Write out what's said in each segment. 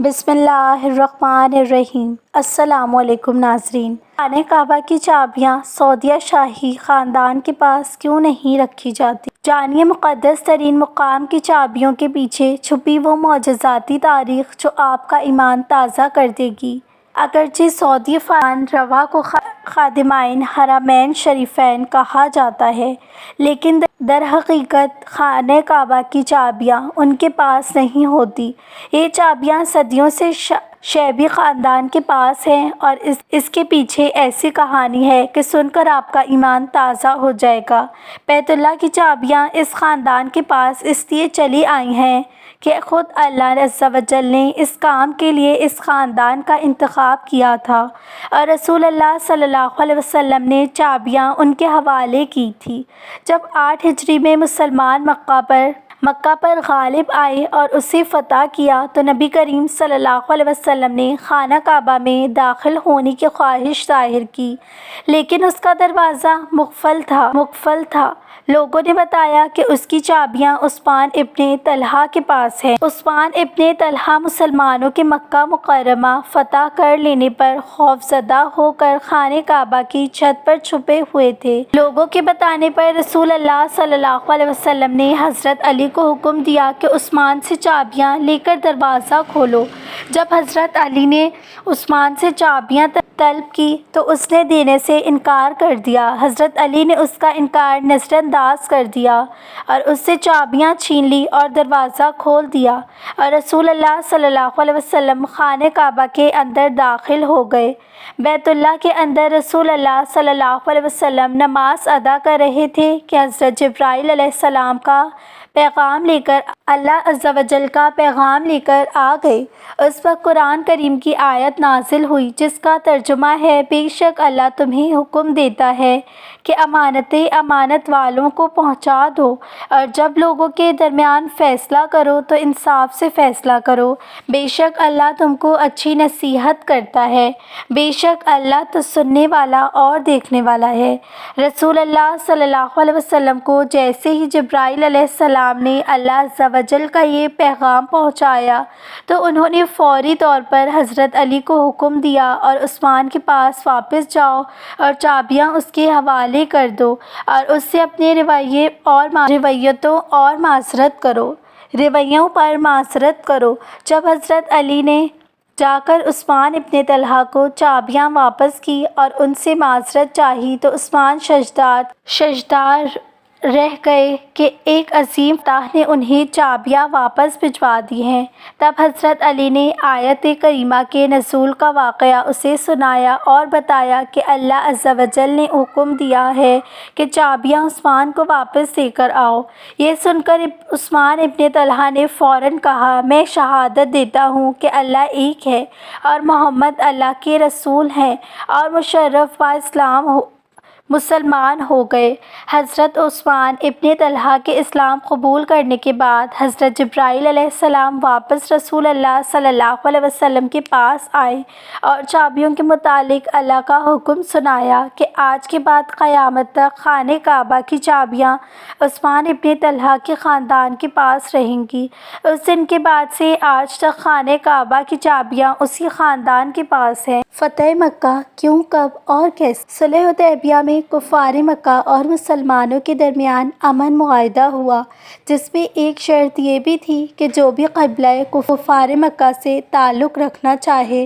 بسم اللہ الرحمن الرحیم۔ السلام علیکم ناظرین۔ خانہ کعبہ کی چابیاں سعودیہ شاہی خاندان کے پاس کیوں نہیں رکھی جاتی؟ جانیے مقدس ترین مقام کی چابیوں کے پیچھے چھپی وہ معجزاتی تاریخ جو آپ کا ایمان تازہ کر دے گی۔ اگرچہ سعودی فرمان روا کو خادمین حرمین شریفین کہا جاتا ہے، لیکن در حقیقت خانہ کعبہ کی چابیاں ان کے پاس نہیں ہوتی۔ یہ چابیاں صدیوں سے شیبی خاندان کے پاس ہیں، اور اس کے پیچھے ایسی کہانی ہے کہ سن کر آپ کا ایمان تازہ ہو جائے گا۔ بیت اللہ کی چابیاں اس خاندان کے پاس اس لیے چلی آئی ہیں کہ خود اللہ عز و جل نے اس کام کے لیے اس خاندان کا انتخاب کیا تھا، اور رسول اللہ صلی اللہ علیہ وسلم نے چابیاں ان کے حوالے کی تھی۔ جب 8 ہجری میں مسلمان مکہ پر غالب آئے اور اسے فتح کیا تو نبی کریم صلی اللہ علیہ وسلم نے خانہ کعبہ میں داخل ہونے کی خواہش ظاہر کی، لیکن اس کا دروازہ مقفل تھا۔ لوگوں نے بتایا کہ اس کی چابیاں عثمان ابن طلحہ کے پاس ہیں۔ عثمان ابن طلحہ مسلمانوں کے مکہ مکرمہ فتح کر لینے پر خوفزدہ ہو کر خانہ کعبہ کی چھت پر چھپے ہوئے تھے۔ لوگوں کے بتانے پر رسول اللہ صلی اللہ علیہ وسلم نے حضرت علی کو حکم دیا کہ عثمان سے چابیاں لے کر دروازہ کھولو۔ جب حضرت علی نے عثمان سے چابیاں طلب کی تو اس نے دینے سے انکار کر دیا۔ حضرت علی نے اس کا انکار نظر انداز کر دیا اور اس سے چابیاں چھین لی اور دروازہ کھول دیا، اور رسول اللہ صلی اللہ علیہ وسلم خانہ کعبہ کے اندر داخل ہو گئے۔ بیت اللہ کے اندر رسول اللہ صلی اللہ علیہ وسلم نماز ادا کر رہے تھے کہ حضرت جبرائیل علیہ السلام کا پیغام لے کر اللہ عز و جل کا پیغام لے کر آ گئے۔ اس وقت قرآن کریم کی آیت نازل ہوئی جس کا ترجمہ ہے، بے شک اللہ تمہیں حکم دیتا ہے کہ امانتیں امانت والوں کو پہنچا دو، اور جب لوگوں کے درمیان فیصلہ کرو تو انصاف سے فیصلہ کرو۔ بے شک اللہ تم کو اچھی نصیحت کرتا ہے، بے شک اللہ تو سننے والا اور دیکھنے والا ہے۔ رسول اللہ صلی اللہ علیہ وسلم کو جیسے ہی جبرائیل علیہ السلام نے اللہ عز و جل کا یہ پیغام پہنچایا تو انہوں نے فوری طور پر حضرت علی کو حکم دیا اور عثمان کے پاس واپس جاؤ اور چابیاں اس کے حوالے کر دو، اور اس سے اپنے رویوں پر معذرت کرو۔ جب حضرت علی نے جا کر عثمان ابن طلحہ کو چابیاں واپس کی اور ان سے معذرت چاہی تو عثمان ششدار رہ گئے کہ ایک عظیم فتح نے انہیں چابیاں واپس بھجوا دی ہیں۔ تب حضرت علی نے آیت کریمہ کے نزول کا واقعہ اسے سنایا اور بتایا کہ اللہ عز و جل نے حکم دیا ہے کہ چابیاں عثمان کو واپس دے کر آؤ۔ یہ سن کر عثمان ابن طلحہ نے فوراً کہا، میں شہادت دیتا ہوں کہ اللہ ایک ہے اور محمد اللہ کے رسول ہیں، اور مشرف با مسلمان ہو گئے۔ حضرت عثمان ابن طلحہ کے اسلام قبول کرنے کے بعد حضرت جبرائیل علیہ السلام واپس رسول اللہ صلی اللہ علیہ وسلم کے پاس آئے اور چابیوں کے متعلق اللہ کا حکم سنایا کہ آج کے بعد قیامت تک خانہ کعبہ کی چابیاں عثمان ابن طلحہ کے خاندان کے پاس رہیں گی۔ اس دن کے بعد سے آج تک خانہ کعبہ کی چابیاں اسی خاندان کے پاس ہیں۔ فتح مکہ کیوں، کب اور کیسے؟ صلح حدیبیہ میں کفار مکہ اور مسلمانوں کے درمیان امن معاہدہ ہوا، جس میں ایک شرط یہ بھی تھی کہ جو بھی قبیلہ کفار مکہ سے تعلق رکھنا چاہے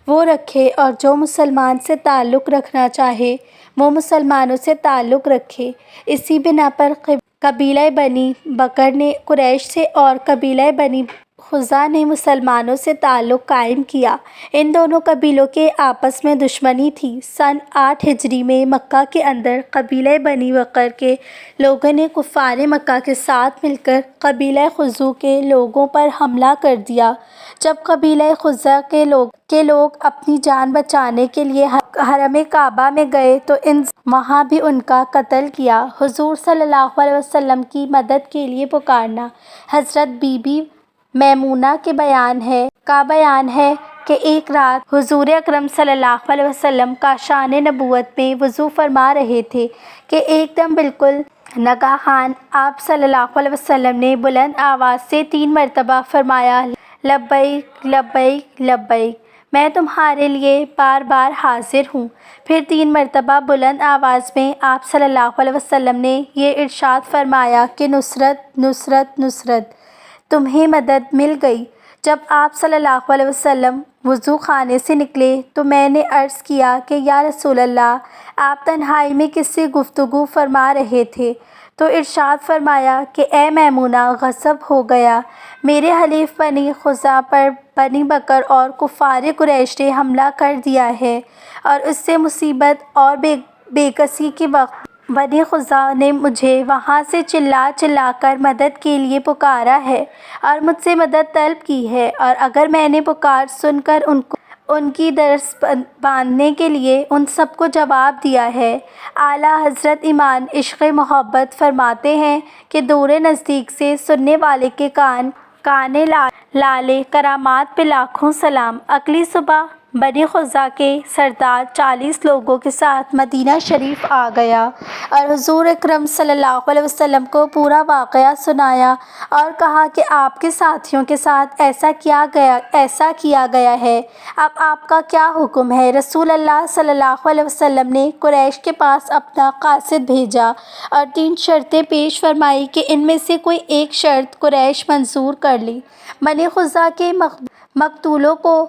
وہ رکھے، اور جو مسلمان سے تعلق رکھنا چاہے وہ مسلمانوں سے تعلق رکھے۔ اسی بنا پر قبیلہ بنی بکر نے قریش سے اور قبیلہ بنی خزاع نے مسلمانوں سے تعلق قائم کیا۔ ان دونوں قبیلوں کے آپس میں دشمنی تھی۔ سن 8 ہجری میں مکہ کے اندر قبیلہ بنی بکر کے لوگوں نے کفار مکہ کے ساتھ مل کر قبیلہ خزاع کے لوگوں پر حملہ کر دیا۔ جب قبیلہ خزاع کے لوگ اپنی جان بچانے کے لیے حرم کعبہ میں گئے تو وہاں بھی ان کا قتل کیا۔ حضور صلی اللہ علیہ وسلم کی مدد کے لیے پکارنا۔ حضرت بی بی میمونہ کا بیان ہے کہ ایک رات حضور اکرم صلی اللہ علیہ وسلم کاشان نبوت میں وضو فرما رہے تھے کہ ایک دم بالکل ناگہان آپ صلی اللہ علیہ وسلم نے بلند آواز سے 3 مرتبہ فرمایا، لبیک لبیک لبیک، میں تمہارے لیے بار بار حاضر ہوں۔ پھر 3 مرتبہ بلند آواز میں آپ صلی اللہ علیہ وسلم نے یہ ارشاد فرمایا کہ نصرت نصرت نصرت، تمہیں مدد مل گئی۔ جب آپ صلی اللہ علیہ وسلم وضو خانے سے نکلے تو میں نے عرض کیا کہ یا رسول اللہ، آپ تنہائی میں کس سے گفتگو فرما رہے تھے؟ تو ارشاد فرمایا کہ اے میمونہ، غصب ہو گیا، میرے حلیف بنی خزاعہ پر بنی بکر اور کفار قریش نے حملہ کر دیا ہے، اور اس سے مصیبت اور بے کسی کے وقت بنی خزاعہ نے مجھے وہاں سے چلا چلا کر مدد کے لیے پکارا ہے اور مجھ سے مدد طلب کی ہے، اور اگر میں نے پکار سن کر ان کی درس باندھنے کے لیے ان سب کو جواب دیا ہے۔ اعلیٰ حضرت ایمان عشق محبت فرماتے ہیں کہ دور نزدیک سے سننے والے کے کانے لالے کرامات پہ لاکھوں سلام۔ اگلی صبح بنی خزاعہ کے سردار 40 لوگوں کے ساتھ مدینہ شریف آ گیا اور حضور اکرم صلی اللہ علیہ وسلم کو پورا واقعہ سنایا اور کہا کہ آپ کے ساتھیوں کے ساتھ ایسا کیا گیا ہے، اب آپ کا کیا حکم ہے؟ رسول اللہ صلی اللہ علیہ وسلم نے قریش کے پاس اپنا قاصد بھیجا اور 3 شرطیں پیش فرمائی کہ ان میں سے کوئی ایک شرط قریش منظور کر لی۔ بنی خزاعہ کے مقتولوں کو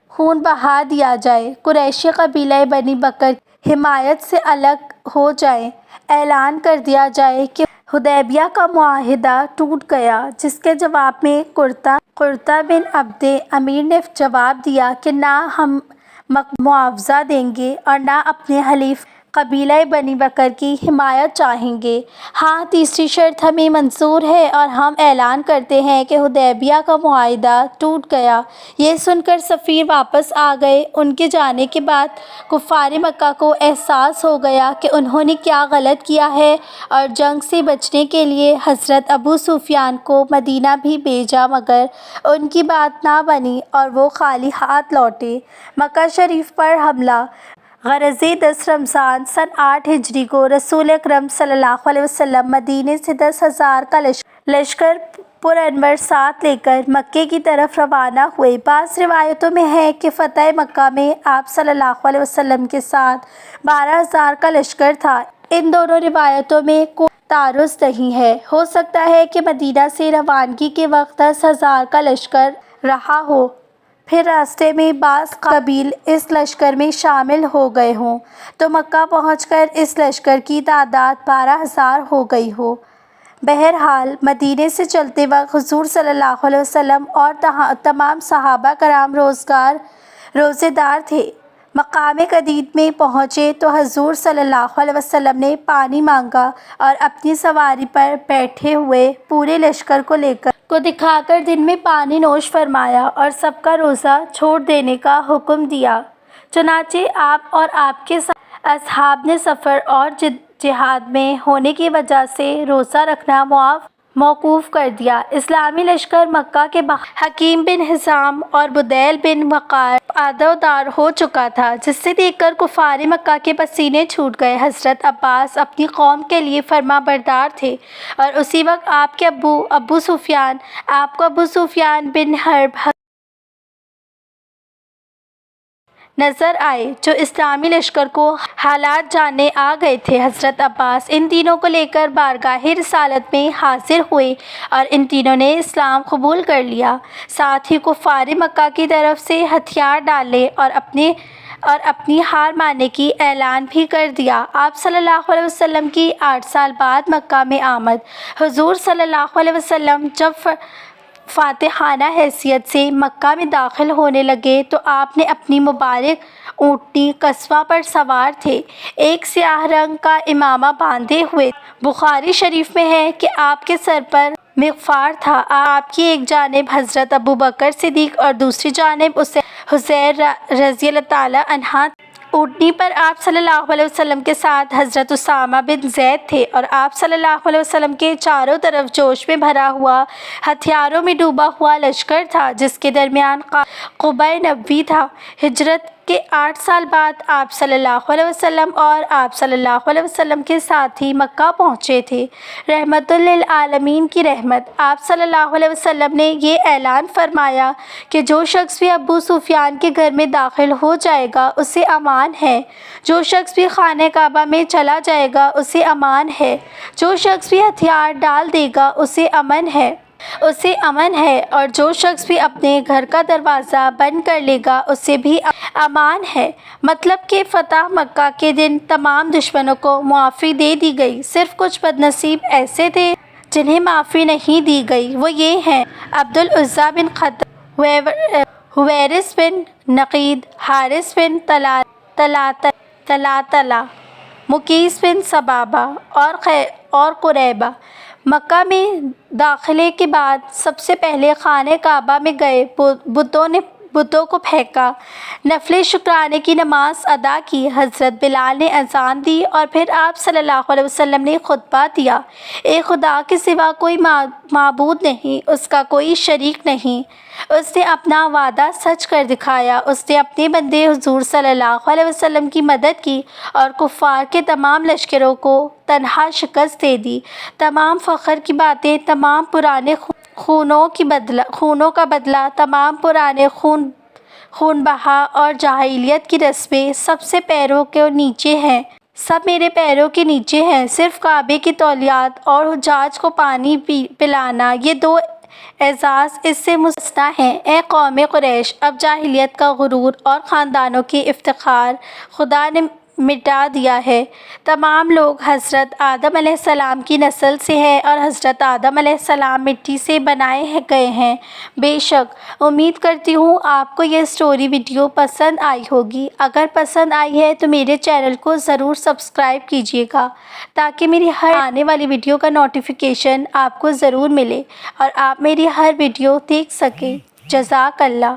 خون بہا دیا جائے، قریشی قبیلہ بنی بکر کی حمایت سے الگ ہو جائیں، اعلان کر دیا جائے کہ حدیبیہ کا معاہدہ ٹوٹ گیا، جس کے جواب میں قرطہ بن عبد امیر نے جواب دیا کہ نہ ہم معاوضہ دیں گے اور نہ اپنے حلیف قبیلہ بنی بکر کی حمایت چاہیں گے۔ ہاں، تیسری شرط ہمیں منظور ہے اور ہم اعلان کرتے ہیں کہ حدیبیہ کا معاہدہ ٹوٹ گیا۔ یہ سن کر سفیر واپس آ گئے۔ ان کے جانے کے بعد کفار مکہ کو احساس ہو گیا کہ انہوں نے کیا غلط کیا ہے، اور جنگ سے بچنے کے لیے حضرت ابو سفیان کو مدینہ بھی بھیجا، مگر ان کی بات نہ بنی اور وہ خالی ہاتھ لوٹے۔ مکہ شریف پر حملہ۔ غرض 10 رمضان سن 8 ہجری کو رسول اکرم صلی اللہ علیہ وسلم مدینے سے 10,000 کا لشکر پرانور ساتھ لے کر مکے کی طرف روانہ ہوئے۔ بعض روایتوں میں ہے کہ فتح مکہ میں آپ صلی اللہ علیہ وسلم کے ساتھ 12,000 کا لشکر تھا۔ ان دونوں روایتوں میں کوئی تعارض نہیں ہے۔ ہو سکتا ہے کہ مدینہ سے روانگی کے وقت 10,000 کا لشکر رہا ہو، پھر راستے میں بعض قبائل اس لشکر میں شامل ہو گئے ہوں، تو مکہ پہنچ کر اس لشکر کی تعداد 12,000 ہو گئی ہو۔ بہرحال مدینے سے چلتے وقت حضور صلی اللہ علیہ وسلم اور تمام صحابہ کرام روزے دار تھے۔ مقام قدید میں پہنچے تو حضور صلی اللہ علیہ وسلم نے پانی مانگا اور اپنی سواری پر بیٹھے ہوئے پورے لشکر کو دکھا کر دن میں پانی نوش فرمایا اور سب کا روزہ چھوڑ دینے کا حکم دیا۔ چنانچہ آپ اور آپ کے اصحاب نے سفر اور جہاد میں ہونے کی وجہ سے روزہ رکھنا موقوف کر دیا۔ اسلامی لشکر مکہ کے حکیم بن حزام اور بدیل بن وقار آدودار ہو چکا تھا، جس سے دیکھ کر کفار مکہ کے پسینے چھوٹ گئے۔ حضرت عباس اپنی قوم کے لیے فرما بردار تھے، اور اسی وقت آپ کے ابو سفیان بن حرب نظر آئے، جو اسلامی لشکر کو حالات جاننے آ گئے تھے۔ حضرت عباس ان تینوں کو لے کر بارگاہ رسالت میں حاضر ہوئے اور ان تینوں نے اسلام قبول کر لیا۔ ساتھ ہی کفار مکہ کی طرف سے ہتھیار ڈالنے اور اپنی ہار ماننے کی اعلان بھی کر دیا۔ آپ صلی اللہ علیہ وسلم کی 8 سال بعد مکہ میں آمد۔ حضور صلی اللہ علیہ وسلم جب فاتحانہ حیثیت سے مکہ میں داخل ہونے لگے تو آپ نے اپنی مبارک اونٹنی قصوہ پر سوار تھے، ایک سیاہ رنگ کا امامہ باندھے ہوئے۔ بخاری شریف میں ہے کہ آپ کے سر پر مغفار تھا۔ آپ کی ایک جانب حضرت ابوبکر صدیق اور دوسری جانب حذیر رضی اللہ تعالیٰ عنہ۔ اونٹنی پر آپ صلی اللہ علیہ وسلم کے ساتھ حضرت اسامہ بن زید تھے، اور آپ صلی اللہ علیہ وسلم کے چاروں طرف جوش میں بھرا ہوا ہتھیاروں میں ڈوبا ہوا لشکر تھا، جس کے درمیان قبہ نبوی تھا۔ ہجرت کے 8 سال بعد آپ صلی اللہ علیہ وسلم اور آپ صلی اللہ علیہ وسلم کے ساتھی مکہ پہنچے تھے۔ رحمت للعالمین کی رحمت۔ آپ صلی اللہ علیہ وسلم نے یہ اعلان فرمایا کہ جو شخص بھی ابو سفیان کے گھر میں داخل ہو جائے گا اسے امان ہے، جو شخص بھی خانہ کعبہ میں چلا جائے گا اسے امان ہے، جو شخص بھی ہتھیار ڈال دے گا اسے امن ہے، اور جو شخص بھی اپنے گھر کا دروازہ بند کر لے گا اسے بھی امان ہے۔ مطلب کہ فتح مکہ کے دن تمام دشمنوں کو معافی دے دی گئی، صرف کچھ بد نصیب ایسے تھے جنہیں معافی نہیں دی گئی، وہ یہ ہیں: عبدالعزیٰ بن خطب، حویرث بن نقید، حارث بن طلحہ، مقیس بن ثعلبہ اور قریبہ۔ مکہ میں داخلے کے بعد سب سے پہلے خانہ کعبہ میں گئے، بتوں کو پھینکا، نفل شکرانے کی نماز ادا کی، حضرت بلال نے اذان دی اور پھر آپ صلی اللہ علیہ وسلم نے خطبہ دیا: ایک خدا کے سوا کوئی معبود نہیں، اس کا کوئی شریک نہیں، اس نے اپنا وعدہ سچ کر دکھایا، اس نے اپنے بندے حضور صلی اللہ علیہ وسلم کی مدد کی اور کفار کے تمام لشکروں کو تنہا شکست دے دی۔ تمام فخر کی باتیں، تمام پرانے خونوں کا بدلہ، تمام پرانے خون بہا اور جاہلیت کی رسمیں سب میرے پیروں کے نیچے ہیں۔ صرف کعبے کی تولیات اور حجاج کو پانی پلانا، یہ 2 اعزاز اس سے مستثنیٰ ہیں۔ اے قوم قریش، اب جاہلیت کا غرور اور خاندانوں کے افتخار خدا نے مٹا دیا ہے۔ تمام لوگ حضرت آدم علیہ السلام کی نسل سے ہیں اور حضرت آدم علیہ السلام مٹی سے بنائے گئے ہیں۔ بے شک امید کرتی ہوں آپ کو یہ اسٹوری ویڈیو پسند آئی ہوگی۔ اگر پسند آئی ہے تو میرے چینل کو ضرور سبسکرائب کیجیے گا تاکہ میری ہر آنے والی ویڈیو کا نوٹیفیکیشن آپ کو ضرور ملے اور آپ میری ہر ویڈیو دیکھ سکیں۔ جزاک اللہ۔